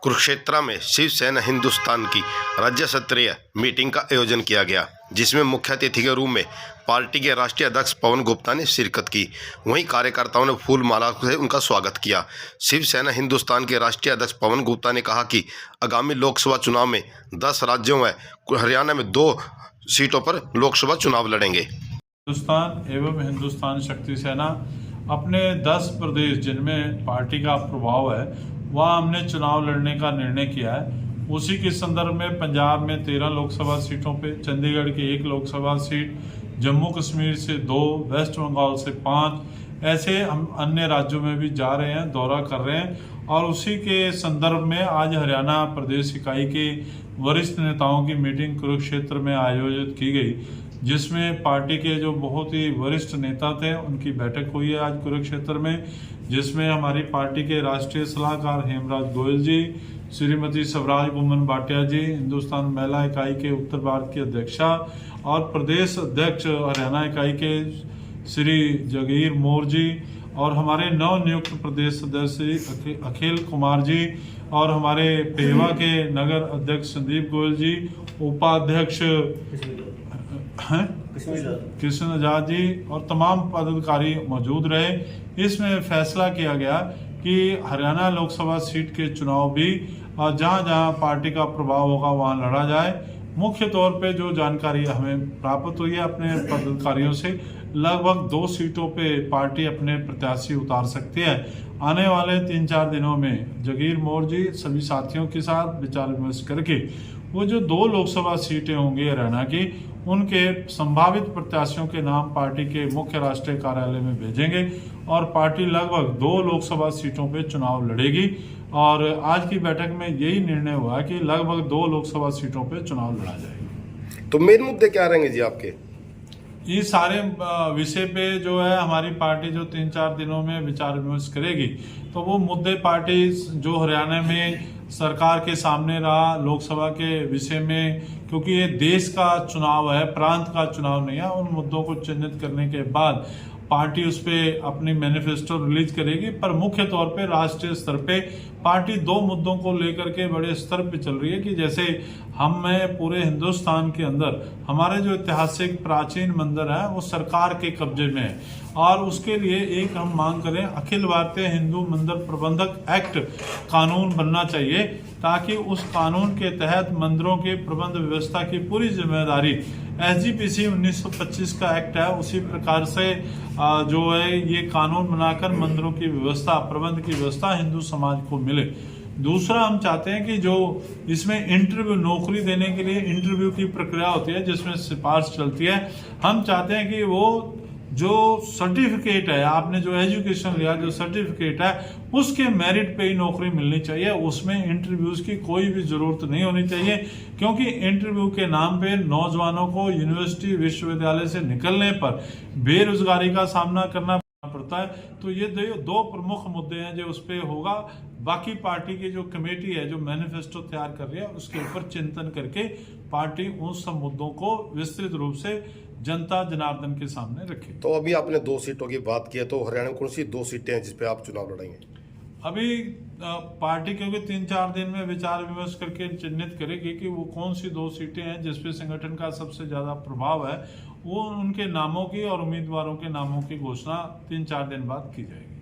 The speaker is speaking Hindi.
कुरुक्षेत्र में शिवसेना हिंदुस्तान की राज्य स्तरीय मीटिंग का आयोजन किया गया, जिसमें मुख्य अतिथि के रूप में पार्टी के राष्ट्रीय अध्यक्ष पवन गुप्ता ने शिरकत की। वहीं कार्यकर्ताओं ने फूल माला से उनका स्वागत किया। शिवसेना हिंदुस्तान के राष्ट्रीय अध्यक्ष पवन गुप्ता ने कहा कि आगामी लोकसभा चुनाव में 10 राज्यों में हरियाणा में 2 सीटों पर लोकसभा चुनाव लड़ेंगे। हिंदुस्तान एवं हिंदुस्तान शक्ति सेना अपने 10 प्रदेश जिनमें पार्टी का प्रभाव है वहाँ हमने चुनाव लड़ने का निर्णय किया है। उसी के संदर्भ में पंजाब में 13 लोकसभा सीटों पे, चंडीगढ़ की 1 लोकसभा सीट, जम्मू कश्मीर से 2, वेस्ट बंगाल से 5, ऐसे हम अन्य राज्यों में भी जा रहे हैं, दौरा कर रहे हैं। और उसी के संदर्भ में आज हरियाणा प्रदेश इकाई के वरिष्ठ नेताओं की मीटिंग कुरुक्षेत्र में आयोजित की गई, जिसमें पार्टी के जो बहुत ही वरिष्ठ नेता थे उनकी बैठक हुई है आज कुरुक्षेत्र में, जिसमें हमारी पार्टी के राष्ट्रीय सलाहकार हेमराज गोयल जी, श्रीमती स्वराज बुमन भाटिया जी, हिंदुस्तान महिला इकाई के उत्तर भारत की अध्यक्षा और प्रदेश अध्यक्ष हरियाणा इकाई के श्री जगीर मोर जी और हमारे नव नियुक्त प्रदेश सदस्य अखिल कुमार जी और हमारे पेवा के नगर अध्यक्ष संदीप गोयल जी, उपाध्यक्ष कृष्ण आजाद जी और तमाम पदाधिकारी मौजूद रहे। इसमें फैसला किया गया कि हरियाणा लोकसभा सीट के चुनाव भी जहां जहां पार्टी का प्रभाव होगा वहां लड़ा जाए। मुख्य तौर पे जो जानकारी हमें प्राप्त हुई है अपने पदाधिकारियों से, लगभग 2 सीटों पे पार्टी अपने प्रत्याशी उतार सकती है। आने वाले 3-4 दिनों में जगीर मोर जी सभी साथियों के साथ विचार विमर्श करके वो जो 2 लोकसभा सीटें होंगी हरियाणा की, उनके संभावित प्रत्याशियों के नाम पार्टी के मुख्य राष्ट्रीय कार्यालय में भेजेंगे और पार्टी लगभग 2 लोकसभा सीटों पे चुनाव लड़ेगी। और आज की बैठक में यही निर्णय हुआ कि लगभग 2 लोकसभा सीटों पे चुनाव लड़ा जाएगा। तो मेन मुद्दे क्या रहेंगे जी आपके? ये सारे विषय पे जो है हमारी पार्टी जो 3-4 दिनों में विचार विमर्श करेगी, तो वो मुद्दे पार्टी जो हरियाणा में सरकार के सामने रहा लोकसभा के विषय में, क्योंकि ये देश का चुनाव है, प्रांत का चुनाव नहीं है, उन मुद्दों को चिन्हित करने के बाद पार्टी उस पर अपनी मैनिफेस्टो रिलीज करेगी। पर मुख्य तौर पे राष्ट्रीय स्तर पे पार्टी 2 मुद्दों को लेकर के बड़े स्तर पे चल रही है कि जैसे हमें पूरे हिंदुस्तान के अंदर हमारे जो ऐतिहासिक प्राचीन मंदिर है वो सरकार के कब्जे में है और उसके लिए एक हम मांग करें अखिल भारतीय हिंदू मंदिर प्रबंधक एक्ट कानून बनना चाहिए, ताकि उस कानून के तहत मंदिरों के प्रबंध व्यवस्था की पूरी जिम्मेदारी SGPC 1925 का एक्ट है उसी प्रकार से जो है ये कानून बनाकर मंदिरों की व्यवस्था, प्रबंध की व्यवस्था हिंदू समाज को मिले। दूसरा, हम चाहते हैं कि जो इसमें इंटरव्यू, नौकरी देने के लिए इंटरव्यू की प्रक्रिया होती है जिसमें सिफारिश चलती है, हम चाहते हैं कि वो जो सर्टिफिकेट है, आपने जो एजुकेशन लिया, जो सर्टिफिकेट है उसके मेरिट पे ही नौकरी मिलनी चाहिए। उसमें इंटरव्यूज की कोई भी जरूरत नहीं होनी चाहिए, क्योंकि इंटरव्यू के नाम पे नौजवानों को यूनिवर्सिटी विश्वविद्यालय से निकलने पर बेरोजगारी का सामना करना पड़ता है। तो ये 2 प्रमुख मुद्दे हैं जो उस पर होगा। बाकी पार्टी की जो कमेटी है जो मैनिफेस्टो तैयार कर रही है उसके ऊपर चिंतन करके पार्टी उन सब मुद्दों को विस्तृत रूप से जनता जनार्दन के सामने रखे। तो अभी आपने 2 सीटों की बात की है, तो हरियाणा में कौन सी 2 सीटें हैं जिसपे आप चुनाव लड़ेंगे? अभी पार्टी क्योंकि 3-4 दिन में विचार विमर्श करके चिन्हित करेगी कि वो कौन सी 2 सीटें हैं जिसपे संगठन का सबसे ज्यादा प्रभाव है, वो उनके नामों की और उम्मीदवारों के नामों की घोषणा 3-4 दिन बाद की जाएगी।